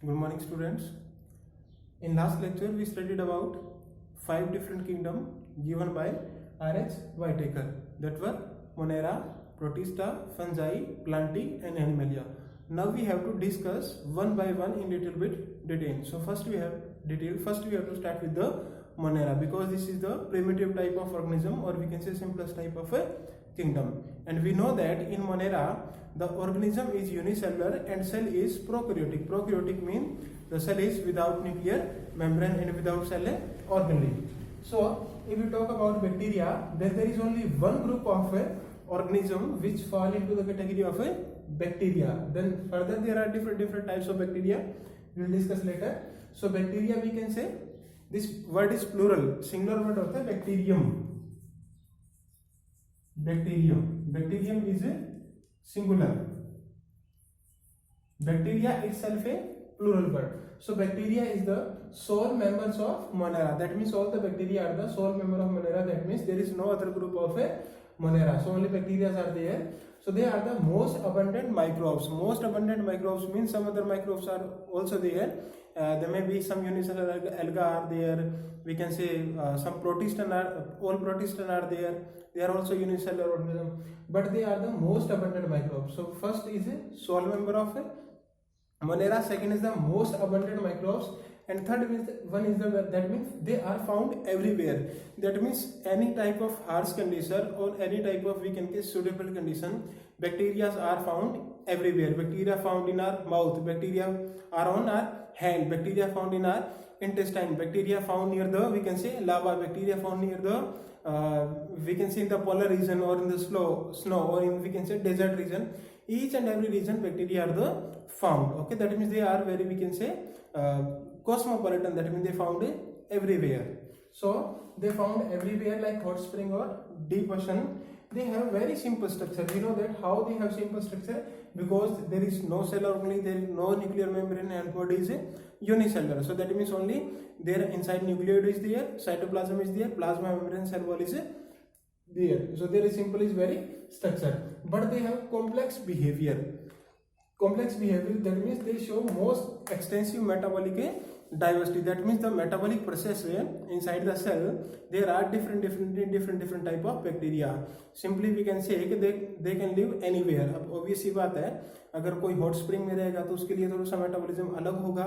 Good morning, students. In last lecture, we studied about 5 different kingdoms given by R.H. Whitaker. That were Monera, Protista, Fungi, Plantae, and Animalia. Now we have to discuss one by one in little bit detail. So first we have to start with the Monera, because this is the primitive type of organism, or we can say simplest type of a kingdom. And we know that in Monera, the organism is unicellular and cell is prokaryotic. Prokaryotic means the cell is without nuclear membrane and without cell organelle. So if we talk about bacteria, then there is only one group of organism which fall into the category of a bacteria. Then further there are different types of bacteria. We will discuss later. So bacteria, we can say this word is plural. Singular word होता है bacterium. Bacterium is a singular. Bacteria itself a plural word. So bacteria is the sole members of Monera. That means all the bacteria are the sole member of Monera. That means there is no other group of a Monera. So only bacteria are there. So they are the most abundant microbes. Most abundant microbes means some other microbes are also there. There may be some unicellular alga are there. We can say some protistan are, all protistan are there. They are also unicellular organism, but they are the most abundant microbes. So first is a sole member of a Monera. Second is the most abundant microbes, and third one is the, that means they are found everywhere. That means any type of harsh condition or any type of, we can say, suitable condition, bacteria are found everywhere. Bacteria found in our mouth, bacteria are on our hand, bacteria found in our intestine, bacteria found near the, we can say, lava, bacteria found near the we can say in the polar region or in the snow or in, we can say, desert region. Each and every region bacteria are the found. Okay, that means they are very, we can say, cosmopolitan. That means they found everywhere. So they found everywhere like hot spring or deep ocean. They have very simple structure. We know that how they have simple structure, because there is no cell organelle, there is no nuclear membrane, and body is unicellular. So that means only there inside nucleus is there, cytoplasm is there, plasma membrane, cell wall is there. So their simple is very structure, but they have complex behavior. Complex behavior, that means they show most extensive metabolic diversity. That means the metabolic process inside the cell, there are different type of bacteria. Simply we can say they can live anywhere. अब obvious सी बात है, अगर कोई hot spring में रहेगा तो उसके लिए थोड़ा सा मेटाबॉलिज्म अलग होगा,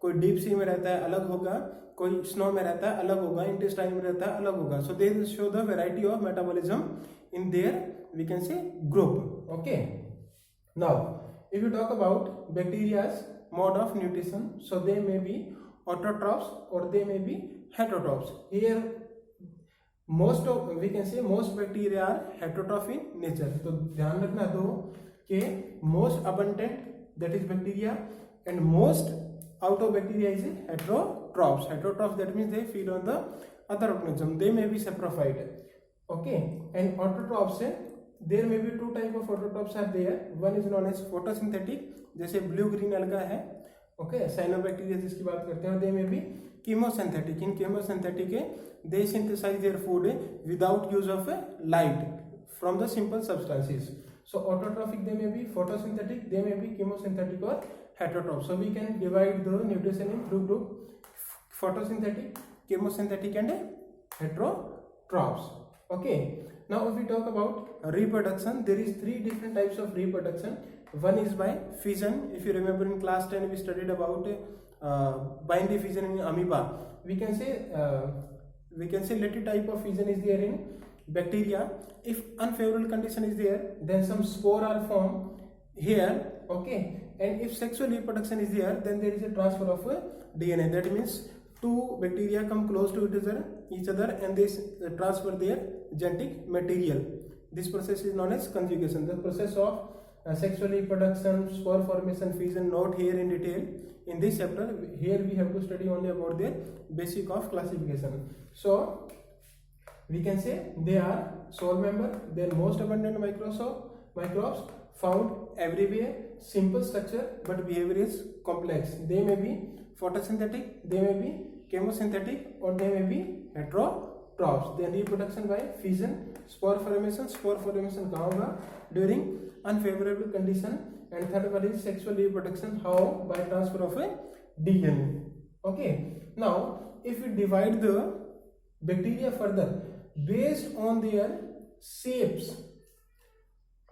कोई deep sea में रहता है अलग होगा, कोई snow में रहता है अलग होगा, intestine में रहता है अलग होगा. So they show the variety of metabolism in their, we can say, group. Okay. Now if you talk about bacteria's mode of nutrition, so they may be autotrophs or they may be heterotrophs. Here most of, we can say, most bacteria are heterotroph in nature. तो ध्यान रखना दो कि most abundant, that is bacteria, and most out of bacteria is heterotrophs. Heterotrophs, that means they feed on the other organism. They may be saprophyte. Okay, and autotrophs there may be two type of autotrophs are there. One is known as photosynthetic, जैसे blue green alga है, okay, cyanobacteria जिसकी बात करते हैं. They may be chemosynthetic. In chemosynthetic they synthesize their food without use of light from the simple substances. So autotrophic they may be, photosynthetic they may be, chemosynthetic or heterotroph. So we can divide the nutrition in two groups: photosynthetic, chemosynthetic, and heterotrophs. Okay. Now if we talk about reproduction, there is 3 different types of reproduction. One is by fission. If you remember in class 10 we studied about binary fission in amoeba. We can say little type of fission is there in bacteria. If unfavorable condition is there, then some spore are formed here. Okay, and if sexual reproduction is there, then there is a transfer of DNA. That means two bacteria come close to each other and they transfer their genetic material. This process is known as conjugation. The process of sexual reproduction, spore formation, fission, not here in detail in this chapter. Here we have to study only about their basic of classification. So we can say they are sole member, they are most abundant microbes found everywhere, simple structure, but behavior is complex. They may be photosynthetic, they may be chemosynthetic, or they may be heterotrophs. Then reproduction by fission, spore formation कहाँ होगा? During unfavorable condition. And third one is sexual reproduction. How? By transfer of a DNA. Okay. Now, if we divide the bacteria further based on their shapes,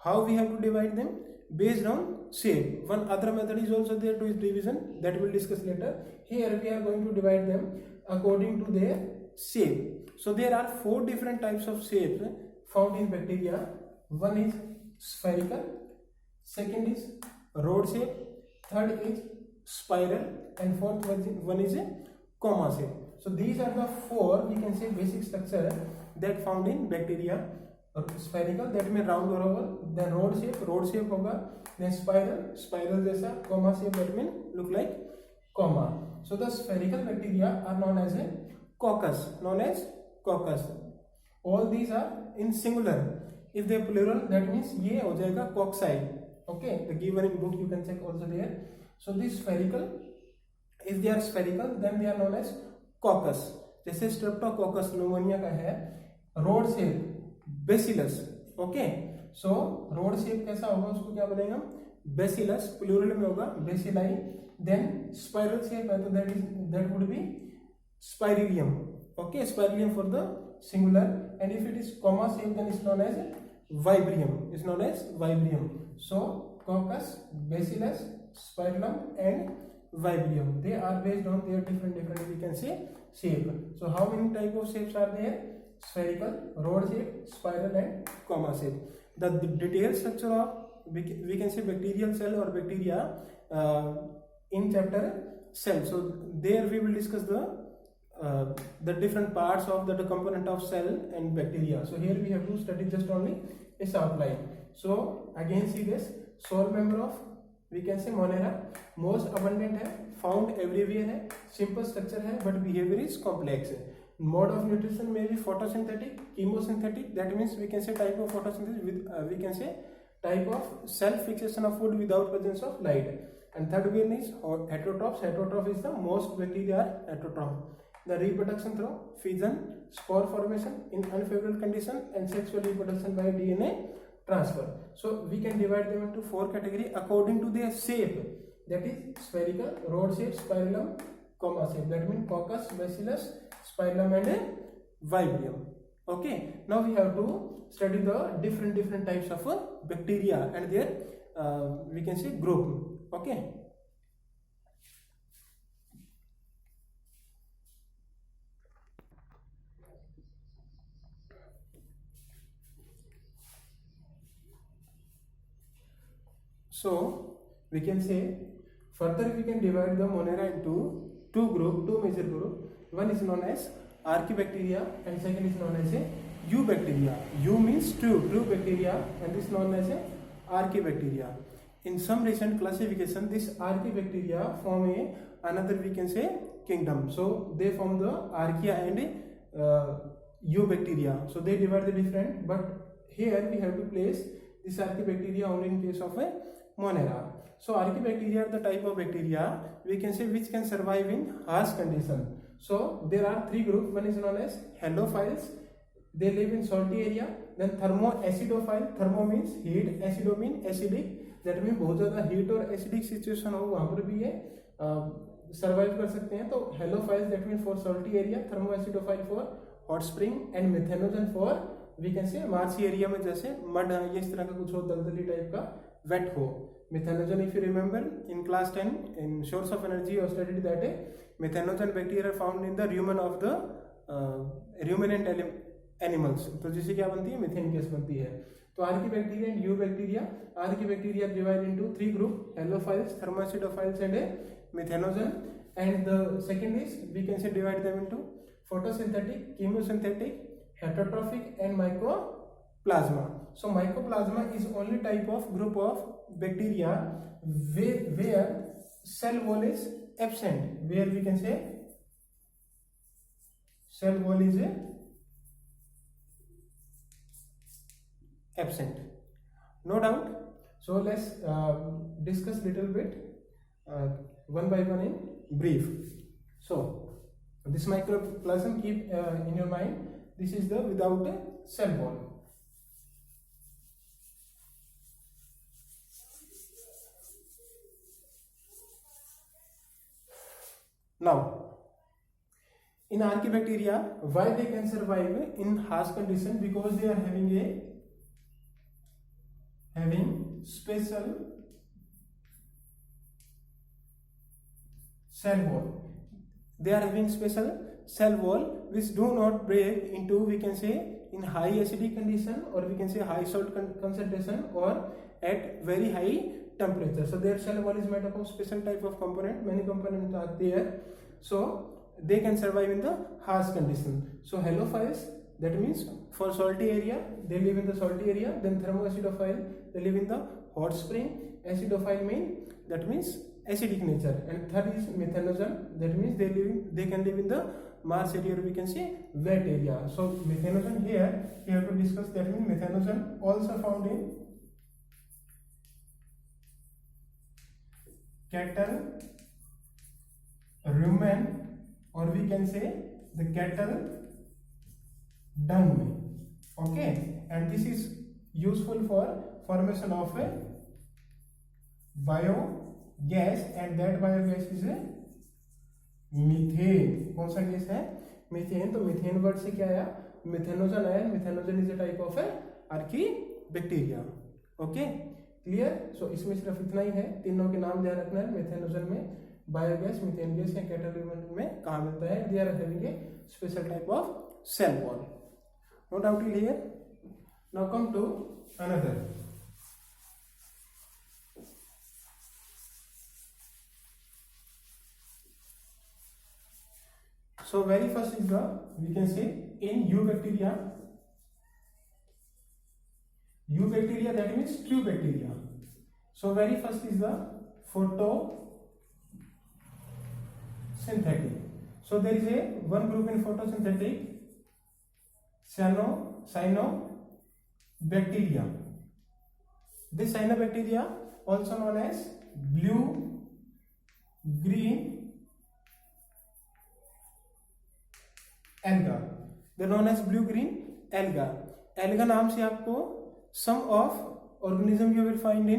how we have to divide them? Based on shape. One other method is also there to division, that we'll discuss later. Here we are going to divide them according to their shape. So there are 4 different types of shapes found in bacteria. One is spherical, second is rod shape, third is spiral, and fourth one is a comma shape. So these are the 4, we can say, basic structure that found in bacteria. Spherical, that means round or oval, then rod shape होगा, then spiral जैसा, comma shape, that means look like comma. So the spherical bacteria are known as a coccus. All these are in singular. If they are plural, that means ये हो जाएगा cocci. Okay, the given in book you can check also there. So this spherical, if they are spherical, then they are known as coccus. जैसे streptococcus pneumonia का है, rod shape bacillus. Okay, सो rod shape कैसा होगा, उसको क्या बोलेंगे हम? Bacillus, plural में होगा बेसिलाई. देन स्पाइरल शेप है तो that would be spirillum. Okay, spirillum for the singular. And if it is comma shape then is known as vibrium. So coccus, bacillus, spirillum and vibrium, they are based on their different we can say shape. So how many type of shapes are there? Spherical, rod shape, spiral and comma shape. The detailed structure of we can say bacterial cell or bacteria in chapter cell. So there we will discuss the different parts of the component of cell and bacteria. So here we have to study just only its outline. So again see this sole member of we can say Monera, most abundant है, found everywhere है, simple structure है, but behavior is complex. Mode of nutrition may be photosynthetic, chemosynthetic. That means we can say type of photosynthesis with we can say type of self fixation of food without presence of light. And third one is heterotrophs. Heterotroph is the most bacteria are heterotroph. The reproduction through fission, spore formation in unfavorable condition, and sexual reproduction by DNA transfer. So we can divide them into 4 categories according to their shape. That is spherical, rod shape, spiralum, comma shape. That means coccus, bacillus, spiralum and vibrium. Okay. Now we have to study the different types of bacteria and their we can say group. Okay. So we can say further we can divide the Monera into two major group. One is known as Archaebacteria and second is known as a Eubacteria. Eu means true bacteria and this is known as a Archaebacteria. In some recent classification, this Archaebacteria form another we can say kingdom. So they form the Archaea and Eubacteria. So they divide the different, but here we have to place this Archaebacteria only in case of a Monera. So Archaebacteria are the type of bacteria we can say which can survive in harsh condition. So there are 3 groups. One is known as halophiles. They live in salty area. Then thermoacidophile. Thermo means heat, acido means acidic. That means बहुत ज़्यादा heat और acidic situation हो वहाँ पर भी ये survive कर सकते हैं. तो halophiles that means for salty area, thermoacidophile for hot spring and methanogen for we can say marshy area में जैसे mud ये इस तरह का कुछ हो दलदली टाइप का wet हो. Methanogen, if you remember in class 10 in source of energy you studied that methanogen bacteria are found in the rumen of the ruminant animals. तो जिससे क्या बनती है, मीथेन गैस बनती है. तो archaebacteria and eubacteria. Archaebacteria divide into 3 group, halophiles, thermoacidophiles and methanogen. And the second is we can say divide them into photosynthetic, chemosynthetic, heterotrophic and mycoplasma. So mycoplasma is only type of group of bacteria where cell wall is absent, where we can say cell wall is absent. No doubt. So let's discuss little bit one by one in brief. So this mycoplasm, keep in your mind, this is the without a cell wall. in Archaebacteria, why they can survive in harsh condition? Because they are having special cell wall. They are having special cell wall which do not break into, we can say, in high acidic condition, or we can say high salt concentration, or at very high temperature. So their cell wall is made up of special type of component. Many components are there, so they can survive in the harsh condition. So halophiles, that means for salty area, they live in the salty area. Then thermoacidophile, they live in the hot spring. Acidophile that means acidic nature. And third is methanogen, that means they can live in the marsh area, or we can say wet area. So methanogen, here we have to discuss, that means methanogen also found in cattle, rumen, or we can say the cattle dung. Okay, and this is useful for formation of a biogas, and that biogas is a methane. कौन सा gas है? Methane. तो methane word से क्या आया? Methanogen आया. Methanogen is a type of archaebacteria. Okay, clear. So इसमें सिर्फ इतना ही है, तीनों के नाम ध्यान रखना है. मिथेनोजन में बायोगैस, मीथेन गैस या कैटल में कहाँ मिलता है? They are having a special type of cell wall. No doubt here. Now come to another. So very first is the, we can say, in eubacteria, that means Q bacteria. So very first is the photosynthetic. So there is one group in photosynthetic, cyanobacteria. This cyanobacteria, also known as blue green alga, they are known as blue green alga. Alga नाम से आपको some of organism you will found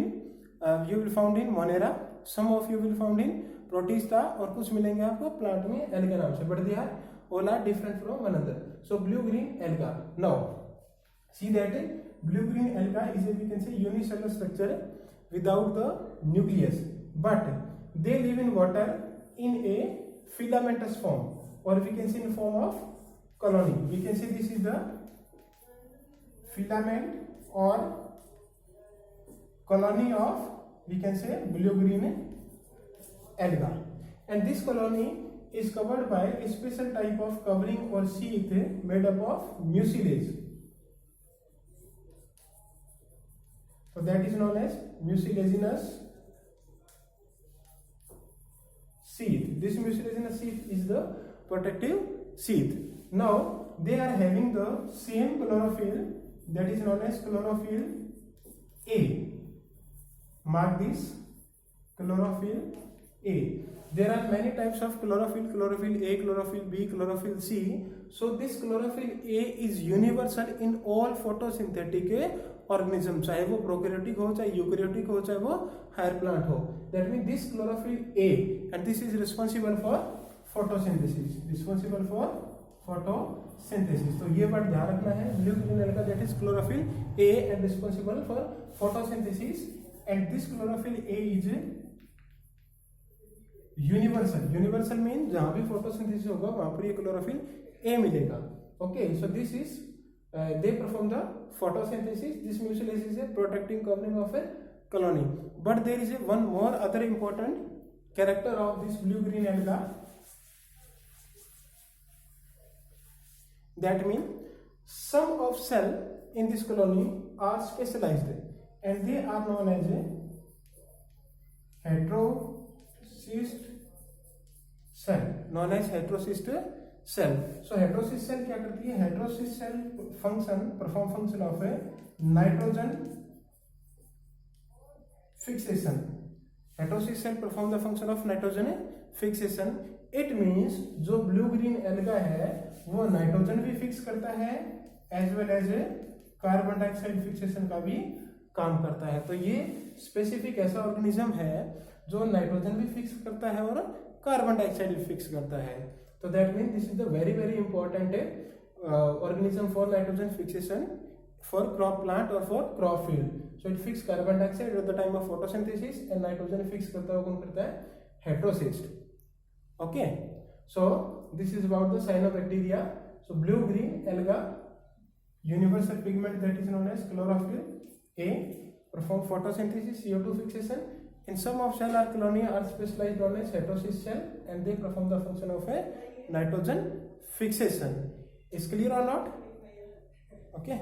in Monera, some of you will found in Protista, और कुछ मिलेंगे आपको plant में alga नाम से. But they are all are different from one another. So blue green alga. Now see that blue green alga is a, we can say, unicellular structure without the nucleus, but they live in water in a filamentous form, or we can say in form of colony. We can say this is the filament or colony of, we can say, blue green alga. And this colony is covered by a special type of covering or sheath made up of mucilage. So that is known as mucilaginous sheath. This mucilaginous sheath is the protective sheath. Now they are having the same chlorophyll, that is known as chlorophyll A. Mark this, chlorophyll A. There are many types of chlorophyll: chlorophyll A, chlorophyll B, chlorophyll C. So this chlorophyll A is universal in all photosynthetic organism, चाहे वो prokaryotic हो, चाहे eukaryotic हो, चाहे वो higher plant हो. That means this chlorophyll A, and this is responsible for photosynthesis. तो ये वर्ड ध्यान रखना है. Blue green alga, that is chlorophyll A and responsible for photosynthesis, and this chlorophyll A is universal means जहां भी photosynthesis होगा वहां पर ये chlorophyll A मिलेगा. Okay, so this is they perform the photosynthesis. This mucilage is a protecting covering of a colony. But there is one more other important character of this blue green alga. That means some of cell in this colony are specialized, and they are known as a heterocyst cell. So heterocyst cell क्या करती है? Heterocyst cell perform function of a nitrogen fixation. Heterocyst cell perform the function of nitrogen fixation. It means जो blue green alga है वो nitrogen भी fix करता है, as well as carbon dioxide fixation का भी काम करता है. तो ये स्पेसिफिक ऐसा ऑर्गेनिज्म है जो नाइट्रोजन भी फिक्स करता है और कार्बन डाइऑक्साइड भी फिक्स करता है. So that means this is the very important organism for nitrogen fixation for crop plant or for crop field. So it fixes carbon dioxide at the time of photosynthesis and nitrogen fix करता है कौन करता है? Heterocyst. Okay. So this is about the cyanobacteria. So blue-green alga, universal pigment that is known as chlorophyll A, perform photosynthesis, CO2 fixation. In some of cell or colony are specialized known as heterocyst cell and they perform the function of a nitrogen fixation. Is clear or not? Okay.